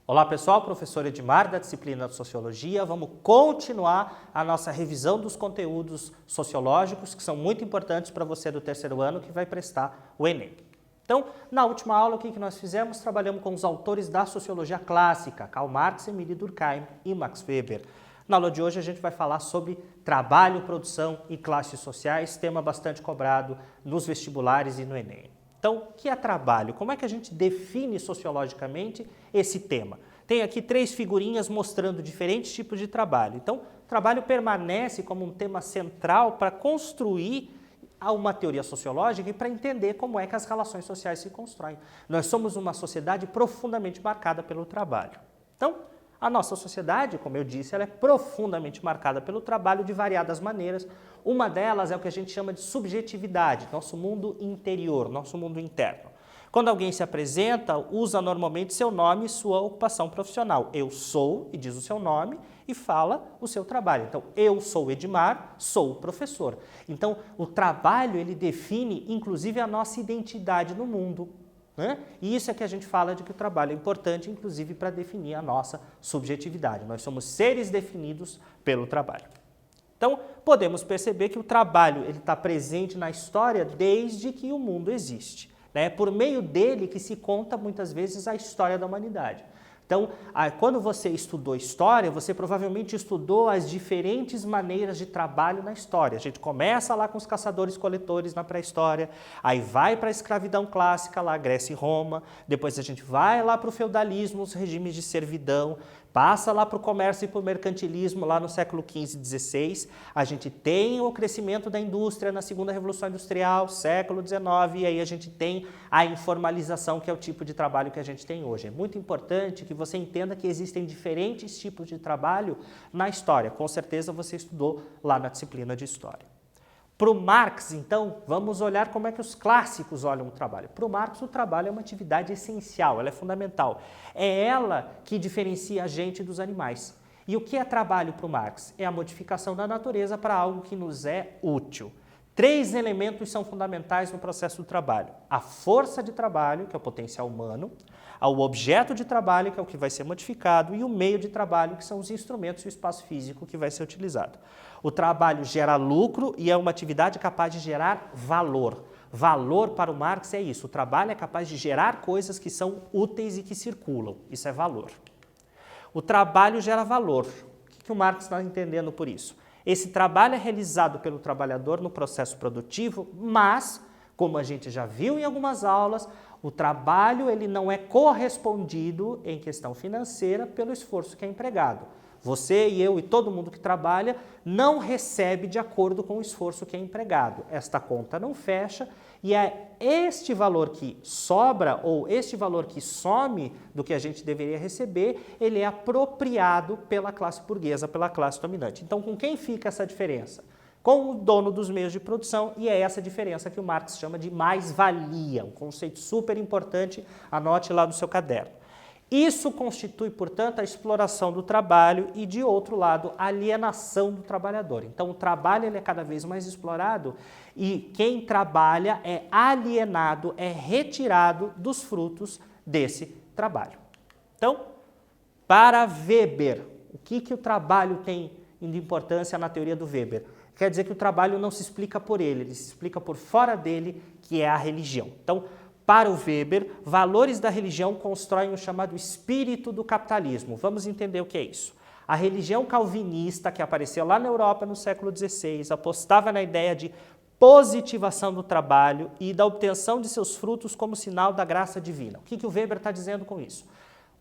Olá pessoal, professor Edmar da disciplina de Sociologia. Vamos continuar a nossa revisão dos conteúdos sociológicos que são muito importantes para você do terceiro ano que vai prestar o Enem. Então, na última aula, o que nós fizemos? Trabalhamos com os autores da sociologia clássica, Karl Marx, Emile Durkheim e Max Weber. Na aula de hoje a gente vai falar sobre trabalho, produção e classes sociais, tema bastante cobrado nos vestibulares e no Enem. Então, o que é trabalho? Como é que a gente define sociologicamente esse tema? Tem aqui 3 figurinhas mostrando diferentes tipos de trabalho. Então, trabalho permanece como um tema central para construir uma teoria sociológica e para entender como é que as relações sociais se constroem. Nós somos uma sociedade profundamente marcada pelo trabalho. Então, a nossa sociedade, como eu disse, ela é profundamente marcada pelo trabalho de variadas maneiras. Uma delas é o que a gente chama de subjetividade, nosso mundo interior, nosso mundo interno. Quando alguém se apresenta, usa normalmente seu nome e sua ocupação profissional. Eu sou, e diz o seu nome, e fala o seu trabalho. Então, eu sou Edmar, sou professor. Então, o trabalho, ele define, inclusive, a nossa identidade no mundo. E isso é que a gente fala de que o trabalho é importante, inclusive, para definir a nossa subjetividade. Nós somos seres definidos pelo trabalho. Então, podemos perceber que o trabalho está presente na história desde que o mundo existe. É por meio dele que se conta, muitas vezes, a história da humanidade. Então, quando você estudou história, você provavelmente estudou as diferentes maneiras de trabalho na história. A gente começa lá com os caçadores-coletores na pré-história, aí vai para a escravidão clássica, lá Grécia e Roma, depois a gente vai lá para o feudalismo, os regimes de servidão, passa lá para o comércio e para o mercantilismo lá no século XV e XVI, a gente tem o crescimento da indústria na segunda revolução industrial, século XIX, e aí a gente tem a informalização, que é o tipo de trabalho que a gente tem hoje. É muito importante que você entenda que existem diferentes tipos de trabalho na história. Com certeza você estudou lá na disciplina de História. Para o Marx, então, vamos olhar como é que os clássicos olham o trabalho. Para o Marx, o trabalho é uma atividade essencial, ela é fundamental. É ela que diferencia a gente dos animais. E o que é trabalho para o Marx? É a modificação da natureza para algo que nos é útil. 3 elementos são fundamentais no processo do trabalho. A força de trabalho, que é o potencial humano, o objeto de trabalho, que é o que vai ser modificado, e o meio de trabalho, que são os instrumentos e o espaço físico que vai ser utilizado. O trabalho gera lucro e é uma atividade capaz de gerar valor. Valor para o Marx é isso, o trabalho é capaz de gerar coisas que são úteis e que circulam, isso é valor. O trabalho gera valor. O que o Marx está entendendo por isso? Esse trabalho é realizado pelo trabalhador no processo produtivo, mas, como a gente já viu em algumas aulas, o trabalho ele não é correspondido em questão financeira pelo esforço que é empregado. Você e eu e todo mundo que trabalha não recebe de acordo com o esforço que é empregado. Esta conta não fecha e é este valor que sobra ou este valor que some do que a gente deveria receber, ele é apropriado pela classe burguesa, pela classe dominante. Então, com quem fica essa diferença? Com o dono dos meios de produção, e é essa diferença que o Marx chama de mais-valia, um conceito super importante, anote lá no seu caderno. Isso constitui, portanto, a exploração do trabalho e, de outro lado, a alienação do trabalhador. Então, o trabalho ele é cada vez mais explorado e quem trabalha é alienado, é retirado dos frutos desse trabalho. Então, para Weber, o que o trabalho tem de importância na teoria do Weber? Quer dizer que o trabalho não se explica por ele se explica por fora dele, que é a religião. Então, para o Weber, valores da religião constroem o chamado espírito do capitalismo. Vamos entender o que é isso. A religião calvinista, que apareceu lá na Europa no século XVI, apostava na ideia de positivação do trabalho e da obtenção de seus frutos como sinal da graça divina. O que o Weber está dizendo com isso?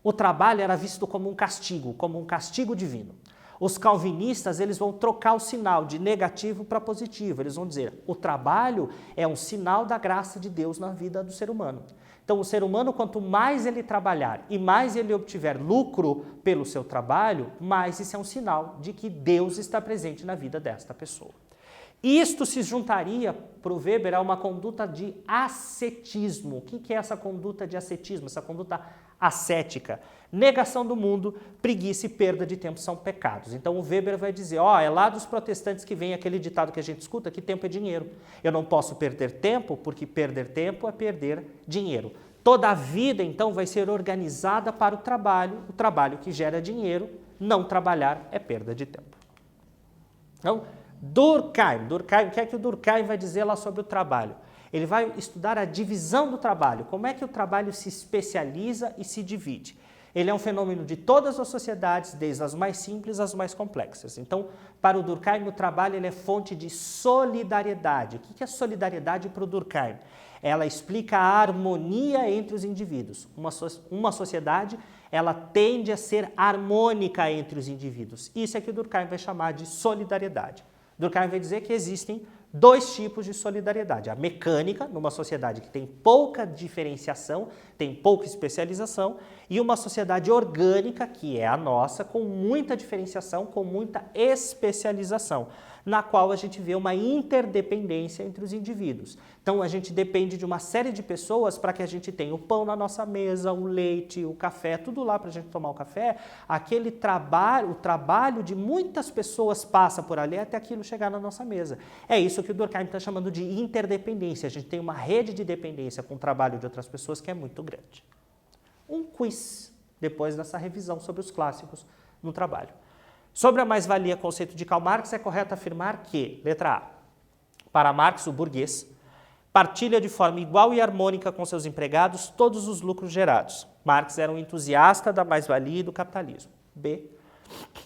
O trabalho era visto como um castigo divino. Os calvinistas eles vão trocar o sinal de negativo para positivo. Eles vão dizer, o trabalho é um sinal da graça de Deus na vida do ser humano. Então, o ser humano, quanto mais ele trabalhar e mais ele obtiver lucro pelo seu trabalho, mais isso é um sinal de que Deus está presente na vida desta pessoa. Isto se juntaria, para o Weber, a uma conduta de ascetismo. O que é essa conduta de ascetismo? Essa conduta ascética. Negação do mundo, preguiça e perda de tempo são pecados. Então o Weber vai dizer, é lá dos protestantes que vem aquele ditado que a gente escuta, que tempo é dinheiro. Eu não posso perder tempo, porque perder tempo é perder dinheiro. Toda a vida, então, vai ser organizada para o trabalho que gera dinheiro. Não trabalhar é perda de tempo. Então, Durkheim, o que é que o Durkheim vai dizer lá sobre o trabalho? Ele vai estudar a divisão do trabalho, como é que o trabalho se especializa e se divide. Ele é um fenômeno de todas as sociedades, desde as mais simples às mais complexas. Então, para o Durkheim, o trabalho ele é fonte de solidariedade. O que é solidariedade para o Durkheim? Ela explica a harmonia entre os indivíduos. Uma sociedade, ela tende a ser harmônica entre os indivíduos. Isso é que o Durkheim vai chamar de solidariedade. Durkheim vai dizer que existem dois tipos de solidariedade. A mecânica, numa sociedade que tem pouca diferenciação, tem pouca especialização, e uma sociedade orgânica, que é a nossa, com muita diferenciação, com muita especialização, na qual a gente vê uma interdependência entre os indivíduos. Então, a gente depende de uma série de pessoas para que a gente tenha o pão na nossa mesa, o leite, o café, tudo lá para a gente tomar o café. Aquele trabalho, o trabalho de muitas pessoas passa por ali até aquilo chegar na nossa mesa. É isso que o Durkheim está chamando de interdependência. A gente tem uma rede de dependência com o trabalho de outras pessoas que é muito grande. Um quiz, depois dessa revisão sobre os clássicos no trabalho. Sobre a mais-valia, conceito de Karl Marx, é correto afirmar que, letra A, para Marx, o burguês partilha de forma igual e harmônica com seus empregados todos os lucros gerados. Marx era um entusiasta da mais-valia e do capitalismo. B,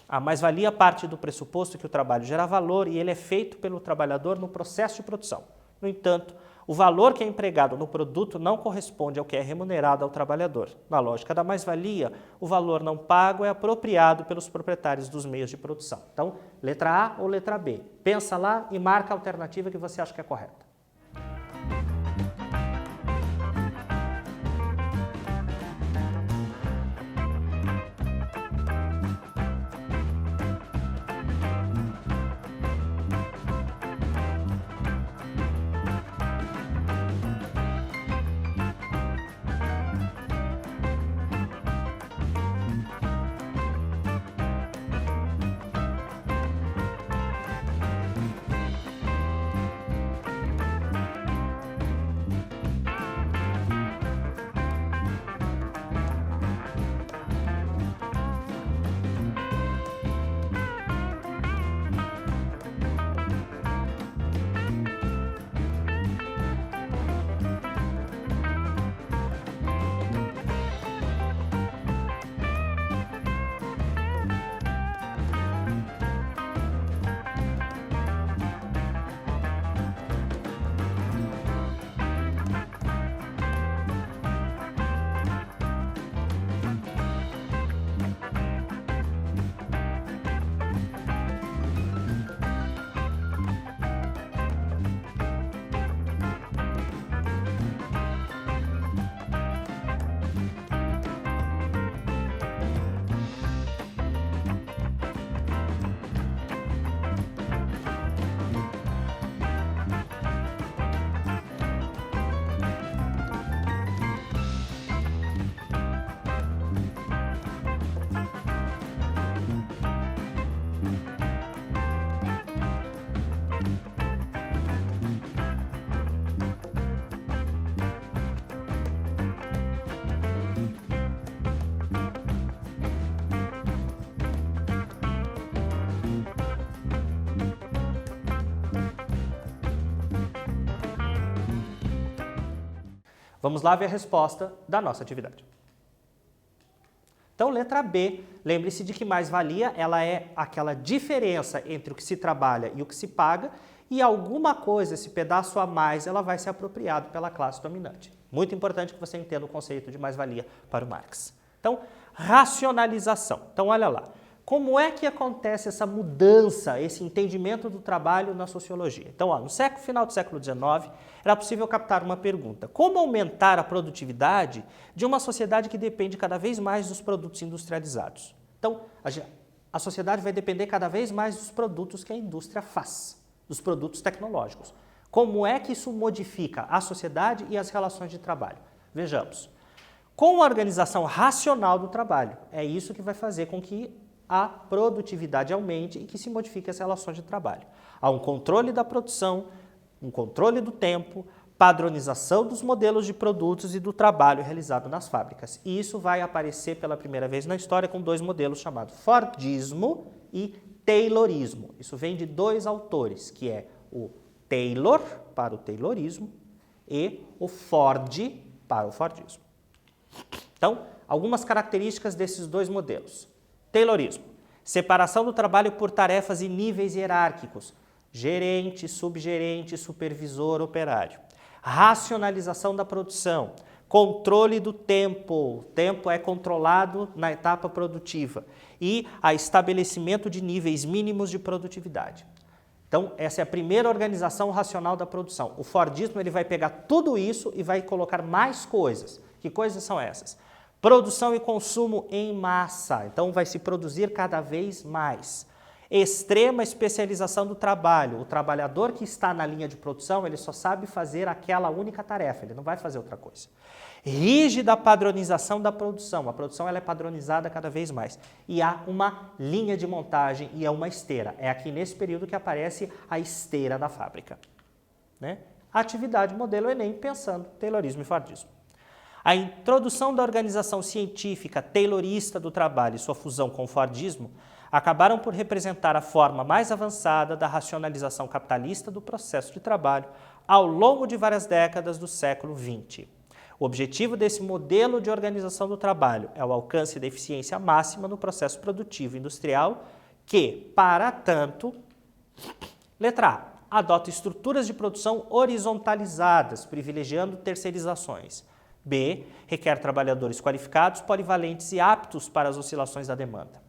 a mais-valia parte do pressuposto que o trabalho gera valor e ele é feito pelo trabalhador no processo de produção. No entanto, o valor que é empregado no produto não corresponde ao que é remunerado ao trabalhador. Na lógica da mais-valia, o valor não pago é apropriado pelos proprietários dos meios de produção. Então, letra A ou letra B? Pensa lá e marca a alternativa que você acha que é correta. Vamos lá ver a resposta da nossa atividade. Então, letra B, lembre-se de que mais-valia ela é aquela diferença entre o que se trabalha e o que se paga, e alguma coisa, esse pedaço a mais, ela vai ser apropriado pela classe dominante. Muito importante que você entenda o conceito de mais-valia para o Marx. Então, racionalização. Então, olha lá. Como é que acontece essa mudança, esse entendimento do trabalho na sociologia? Então, no final do século XIX, era possível captar uma pergunta. Como aumentar a produtividade de uma sociedade que depende cada vez mais dos produtos industrializados? Então, a sociedade vai depender cada vez mais dos produtos que a indústria faz, dos produtos tecnológicos. Como é que isso modifica a sociedade e as relações de trabalho? Vejamos. Com a organização racional do trabalho, é isso que vai fazer com que a produtividade aumente e que se modifique as relações de trabalho. Há um controle da produção, um controle do tempo, padronização dos modelos de produtos e do trabalho realizado nas fábricas. E isso vai aparecer pela primeira vez na história com dois modelos chamados Fordismo e Taylorismo. Isso vem de dois autores, que é o Taylor, para o Taylorismo, e o Ford, para o Fordismo. Então, algumas características desses dois modelos. Taylorismo: separação do trabalho por tarefas e níveis hierárquicos, gerente, subgerente, supervisor, operário. Racionalização da produção, controle do tempo, o tempo é controlado na etapa produtiva, e a estabelecimento de níveis mínimos de produtividade. Então, essa é a primeira organização racional da produção. O Fordismo ele vai pegar tudo isso e vai colocar mais coisas. Que coisas são essas? Produção e consumo em massa. Então, vai se produzir cada vez mais. Extrema especialização do trabalho. O trabalhador que está na linha de produção, ele só sabe fazer aquela única tarefa, ele não vai fazer outra coisa. Rígida padronização da produção. A produção ela é padronizada cada vez mais. E há uma linha de montagem e é uma esteira. É aqui nesse período que aparece a esteira da fábrica. Né? Atividade modelo Enem, pensando Taylorismo e Fordismo. A introdução da organização científica taylorista do trabalho e sua fusão com o Fordismo acabaram por representar a forma mais avançada da racionalização capitalista do processo de trabalho ao longo de várias décadas do século XX. O objetivo desse modelo de organização do trabalho é o alcance da eficiência máxima no processo produtivo industrial que, para tanto, letra A, adota estruturas de produção horizontalizadas, privilegiando terceirizações. B, requer trabalhadores qualificados, polivalentes e aptos para as oscilações da demanda.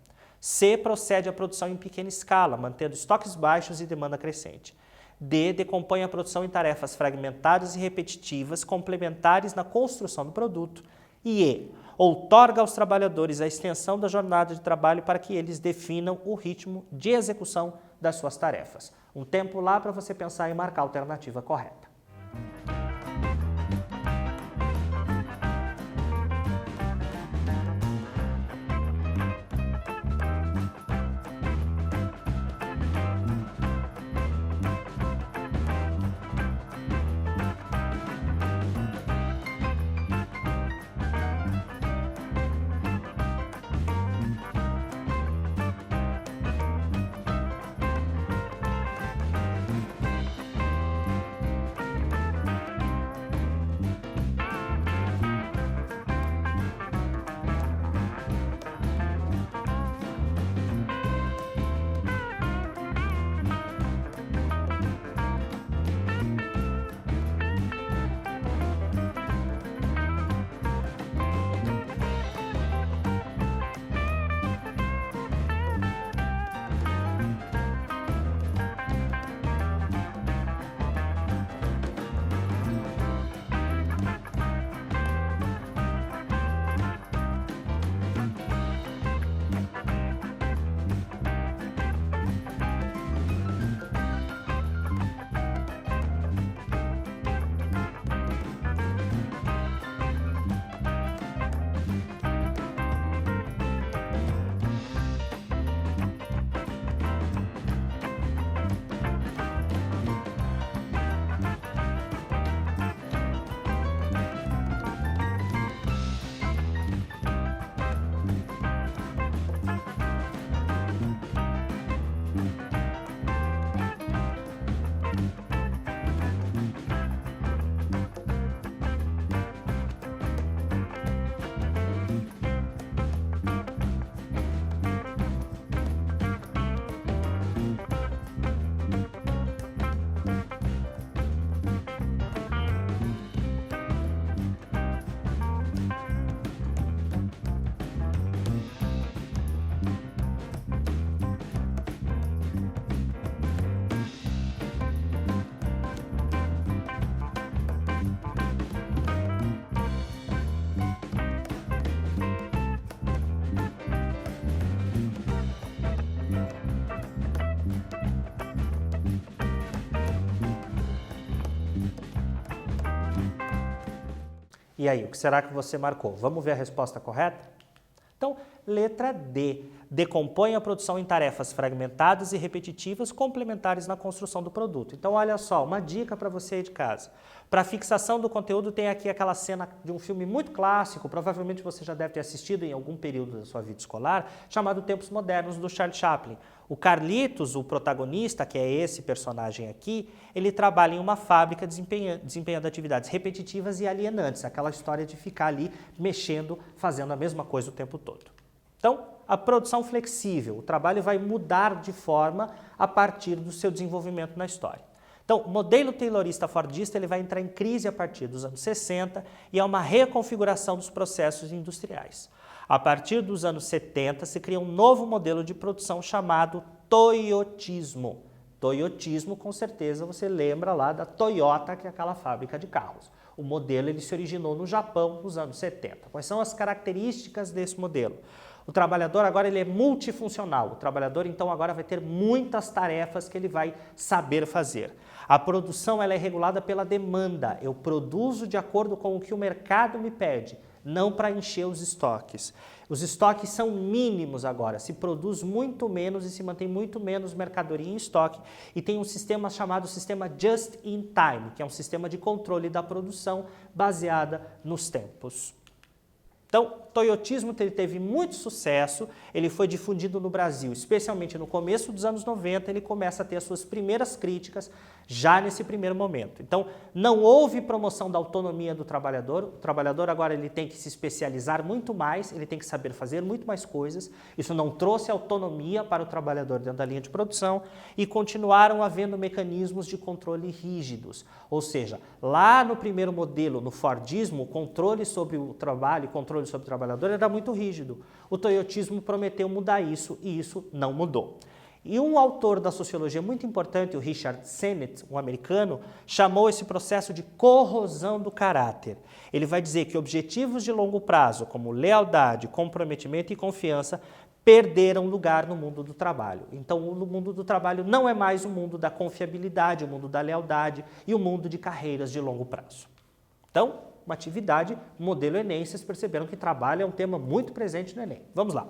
C, procede à produção em pequena escala, mantendo estoques baixos e demanda crescente. D, decompõe a produção em tarefas fragmentadas e repetitivas, complementares na construção do produto. E E, outorga aos trabalhadores a extensão da jornada de trabalho para que eles definam o ritmo de execução das suas tarefas. Um tempo lá para você pensar e marcar a alternativa correta. E aí, o que será que você marcou? Vamos ver a resposta correta? Então, letra D. Decompõe a produção em tarefas fragmentadas e repetitivas complementares na construção do produto. Então, olha só, uma dica para você aí de casa. Para fixação do conteúdo tem aqui aquela cena de um filme muito clássico, provavelmente você já deve ter assistido em algum período da sua vida escolar, chamado Tempos Modernos, do Charlie Chaplin. O Carlitos, o protagonista, que é esse personagem aqui, ele trabalha em uma fábrica desempenhando atividades repetitivas e alienantes, aquela história de ficar ali mexendo, fazendo a mesma coisa o tempo todo. Então, a produção flexível, o trabalho vai mudar de forma a partir do seu desenvolvimento na história. Então, o modelo taylorista-fordista ele vai entrar em crise a partir dos anos 60 e é uma reconfiguração dos processos industriais. A partir dos anos 70, se cria um novo modelo de produção chamado toyotismo. Toyotismo, com certeza, você lembra lá da Toyota, que é aquela fábrica de carros. O modelo ele se originou no Japão nos anos 70. Quais são as características desse modelo? O trabalhador agora ele é multifuncional. O trabalhador, então, agora vai ter muitas tarefas que ele vai saber fazer. A produção ela é regulada pela demanda. Eu produzo de acordo com o que o mercado me pede, não para encher os estoques. Os estoques são mínimos agora, se produz muito menos e se mantém muito menos mercadoria em estoque e tem um sistema chamado sistema Just in Time, que é um sistema de controle da produção baseada nos tempos. Então, o toyotismo ele teve muito sucesso, ele foi difundido no Brasil, especialmente no começo dos anos 90, ele começa a ter as suas primeiras críticas já nesse primeiro momento. Então, não houve promoção da autonomia do trabalhador, o trabalhador agora ele tem que se especializar muito mais, ele tem que saber fazer muito mais coisas, isso não trouxe autonomia para o trabalhador dentro da linha de produção e continuaram havendo mecanismos de controle rígidos, ou seja, lá no primeiro modelo, no Fordismo, o controle sobre o trabalho, o controle sobre o trabalhador era muito rígido. O toyotismo prometeu mudar isso e isso não mudou. E um autor da sociologia muito importante, o Richard Sennett, um americano, chamou esse processo de corrosão do caráter. Ele vai dizer que objetivos de longo prazo, como lealdade, comprometimento e confiança, perderam lugar no mundo do trabalho. Então, o mundo do trabalho não é mais o mundo da confiabilidade, o mundo da lealdade e o mundo de carreiras de longo prazo. Então, uma atividade, modelo Enem, vocês perceberam que trabalho é um tema muito presente no Enem. Vamos lá.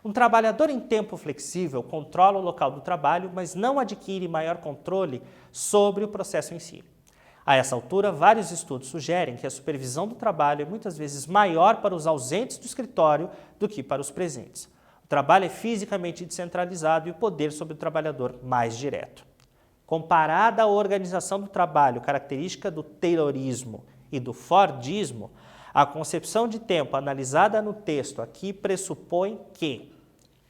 Um trabalhador em tempo flexível controla o local do trabalho, mas não adquire maior controle sobre o processo em si. A essa altura, vários estudos sugerem que a supervisão do trabalho é muitas vezes maior para os ausentes do escritório do que para os presentes. O trabalho é fisicamente descentralizado e o poder sobre o trabalhador mais direto. Comparada à organização do trabalho, característica do Taylorismo e do Fordismo, a concepção de tempo analisada no texto aqui pressupõe que,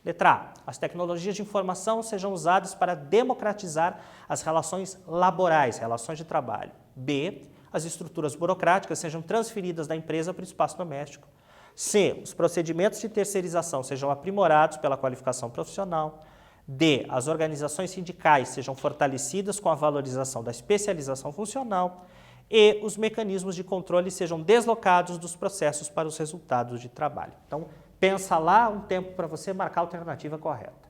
letra A, as tecnologias de informação sejam usadas para democratizar as relações laborais, relações de trabalho. B, as estruturas burocráticas sejam transferidas da empresa para o espaço doméstico. C, os procedimentos de terceirização sejam aprimorados pela qualificação profissional. D, as organizações sindicais sejam fortalecidas com a valorização da especialização funcional. E os mecanismos de controle sejam deslocados dos processos para os resultados de trabalho. Então, pensa lá um tempo para você marcar a alternativa correta.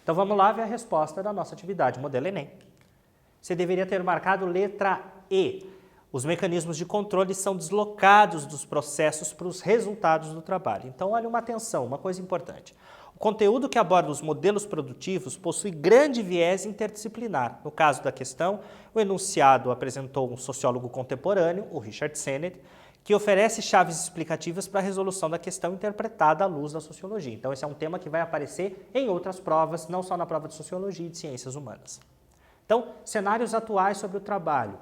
Então vamos lá ver a resposta da nossa atividade, modelo Enem. Você deveria ter marcado letra E. Os mecanismos de controle são deslocados dos processos para os resultados do trabalho. Então olha uma atenção, uma coisa importante. O conteúdo que aborda os modelos produtivos possui grande viés interdisciplinar. No caso da questão, o enunciado apresentou um sociólogo contemporâneo, o Richard Sennett, que oferece chaves explicativas para a resolução da questão interpretada à luz da sociologia. Então esse é um tema que vai aparecer em outras provas, não só na prova de sociologia e de ciências humanas. Então, cenários atuais sobre o trabalho.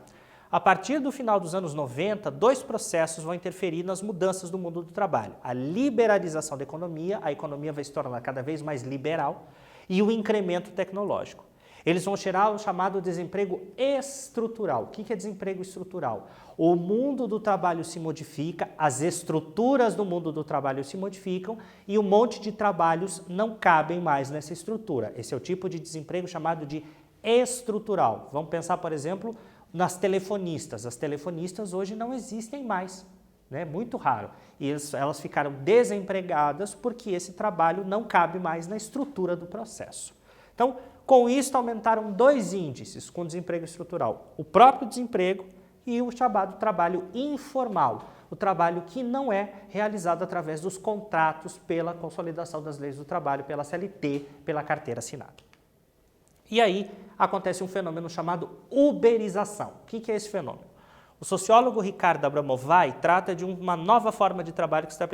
A partir do final dos anos 90, dois processos vão interferir nas mudanças do mundo do trabalho. A liberalização da economia, a economia vai se tornar cada vez mais liberal, e o incremento tecnológico. Eles vão gerar o chamado desemprego estrutural. O que é desemprego estrutural? O mundo do trabalho se modifica, as estruturas do mundo do trabalho se modificam e um monte de trabalhos não cabem mais nessa estrutura. Esse é o tipo de desemprego chamado de estrutural. Vamos pensar, por exemplo, nas telefonistas. As telefonistas hoje não existem mais, né? Muito raro. E elas ficaram desempregadas porque esse trabalho não cabe mais na estrutura do processo. Então, com isso, aumentaram dois índices com desemprego estrutural. O próprio desemprego e o chamado trabalho informal. O trabalho que não é realizado através dos contratos pela consolidação das leis do trabalho, pela CLT, pela carteira assinada. E aí acontece um fenômeno chamado uberização. O que é esse fenômeno? O sociólogo Ricardo Abramovay trata de uma nova forma de trabalho que está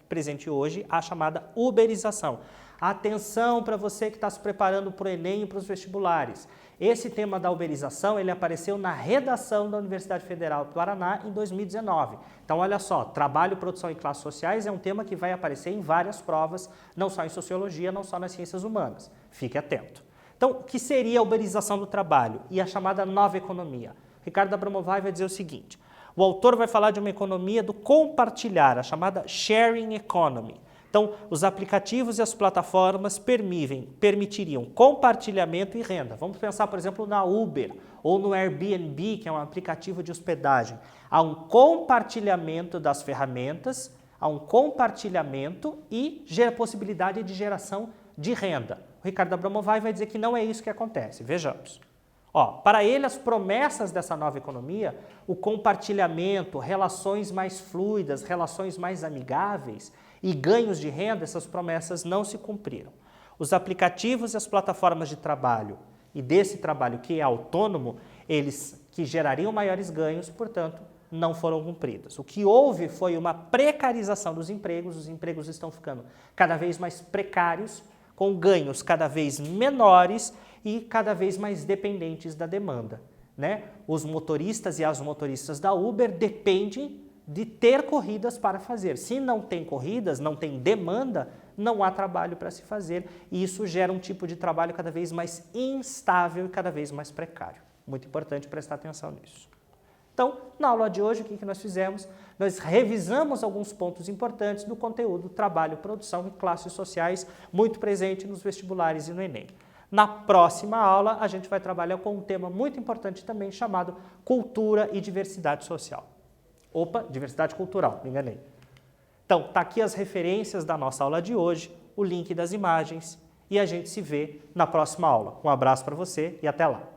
presente hoje, a chamada uberização. Atenção para você que está se preparando para o Enem e para os vestibulares. Esse tema da uberização, ele apareceu na redação da Universidade Federal do Paraná em 2019. Então, olha só, trabalho, produção e classes sociais é um tema que vai aparecer em várias provas, não só em sociologia, não só nas ciências humanas. Fique atento. Então, o que seria a uberização do trabalho e a chamada nova economia? Ricardo Abramovay vai dizer o seguinte: o autor vai falar de uma economia do compartilhar, a chamada sharing economy. Então, os aplicativos e as plataformas permitiriam compartilhamento e renda. Vamos pensar, por exemplo, na Uber ou no Airbnb, que é um aplicativo de hospedagem. Há um compartilhamento das ferramentas, há um compartilhamento e possibilidade de geração de renda. O Ricardo Abramovay vai dizer que não é isso que acontece. Vejamos. Para ele, as promessas dessa nova economia, o compartilhamento, relações mais fluidas, relações mais amigáveis e ganhos de renda, essas promessas não se cumpriram. Os aplicativos e as plataformas de trabalho e desse trabalho que é autônomo, eles que gerariam maiores ganhos, portanto, não foram cumpridas. O que houve foi uma precarização dos empregos, os empregos estão ficando cada vez mais precários, com ganhos cada vez menores e cada vez mais dependentes da demanda, né? Os motoristas e as motoristas da Uber dependem de ter corridas para fazer. Se não tem corridas, não tem demanda, não há trabalho para se fazer e isso gera um tipo de trabalho cada vez mais instável e cada vez mais precário. Muito importante prestar atenção nisso. Então, na aula de hoje, o que nós fizemos? Nós revisamos alguns pontos importantes do conteúdo trabalho, produção e classes sociais, muito presente nos vestibulares e no Enem. Na próxima aula, a gente vai trabalhar com um tema muito importante também, chamado cultura e diversidade social. Opa, diversidade cultural, me enganei. Então, tá aqui as referências da nossa aula de hoje, o link das imagens, e a gente se vê na próxima aula. Um abraço para você e até lá.